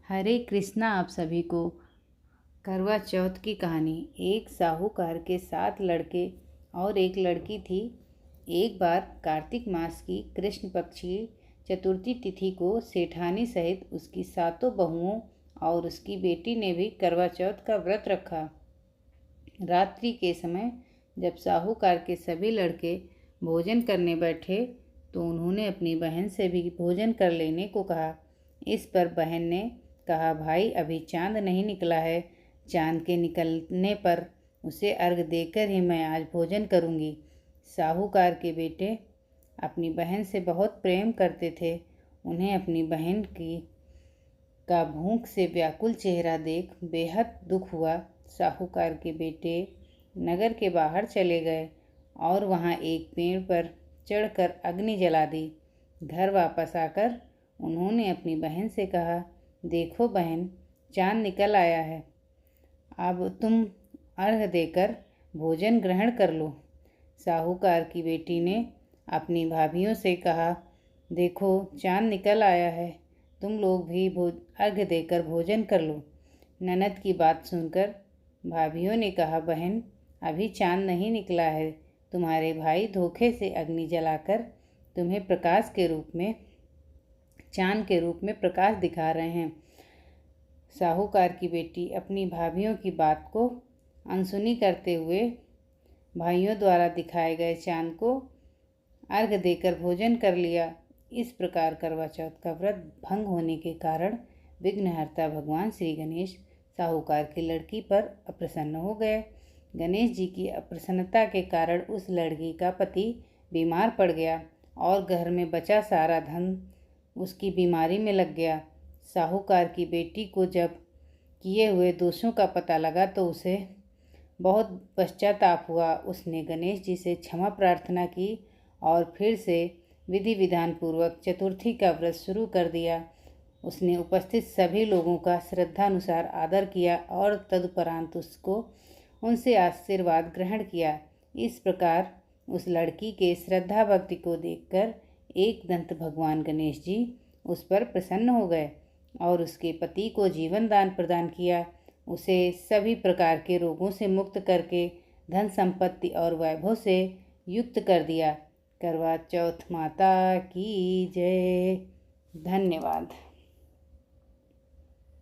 हरे कृष्णा आप सभी को। करवा चौथ की कहानी। एक साहूकार के 7 लड़के और एक लड़की थी। एक बार कार्तिक मास की कृष्ण पक्ष की चतुर्थी तिथि को सेठानी सहित उसकी 7 बहुओं और उसकी बेटी ने भी करवा चौथ का व्रत रखा। रात्रि के समय जब साहूकार के सभी लड़के भोजन करने बैठे तो उन्होंने अपनी बहन से भी भोजन कर लेने को कहा। इस पर बहन ने कहा, भाई अभी चांद नहीं निकला है, चांद के निकलने पर उसे अर्घ देकर ही मैं आज भोजन करूंगी। साहूकार के बेटे अपनी बहन से बहुत प्रेम करते थे। उन्हें अपनी बहन की का भूख से व्याकुल चेहरा देख बेहद दुख हुआ। साहूकार के बेटे नगर के बाहर चले गए और वहां एक पेड़ पर चढ़कर अग्नि जला दी। घर वापस आकर उन्होंने अपनी बहन से कहा, देखो बहन, चांद निकल आया है, अब तुम अर्घ देकर भोजन ग्रहण कर लो। साहूकार की बेटी ने अपनी भाभियों से कहा, देखो चांद निकल आया है, तुम लोग भी अर्घ देकर भोजन कर लो। ननद की बात सुनकर भाभियों ने कहा, बहन अभी चांद नहीं निकला है, तुम्हारे भाई धोखे से अग्नि जलाकर तुम्हें प्रकाश के रूप में चांद के रूप में प्रकाश दिखा रहे हैं। साहूकार की बेटी अपनी भाभियों की बात को अनसुनी करते हुए भाइयों द्वारा दिखाए गए चांद को अर्घ देकर भोजन कर लिया। इस प्रकार करवा चौथ का व्रत भंग होने के कारण विघ्नहर्ता भगवान श्री गणेश साहूकार की लड़की पर अप्रसन्न हो गए। गणेश जी की अप्रसन्नता के कारण उस लड़की का पति बीमार पड़ गया और घर में बचा सारा धन उसकी बीमारी में लग गया। साहूकार की बेटी को जब किए हुए दोषों का पता लगा तो उसे बहुत पश्चाताप हुआ। उसने गणेश जी से क्षमा प्रार्थना की और फिर से विधि विधान पूर्वक चतुर्थी का व्रत शुरू कर दिया। उसने उपस्थित सभी लोगों का श्रद्धानुसार आदर किया और तदुपरांत उनसे आशीर्वाद ग्रहण किया। इस प्रकार उस लड़की के श्रद्धा भक्ति को देखकर एक दंत भगवान गणेश जी उस पर प्रसन्न हो गए और उसके पति को जीवन दान प्रदान किया। उसे सभी प्रकार के रोगों से मुक्त करके धन संपत्ति और वैभव से युक्त कर दिया। करवा चौथ माता की जय। धन्यवाद।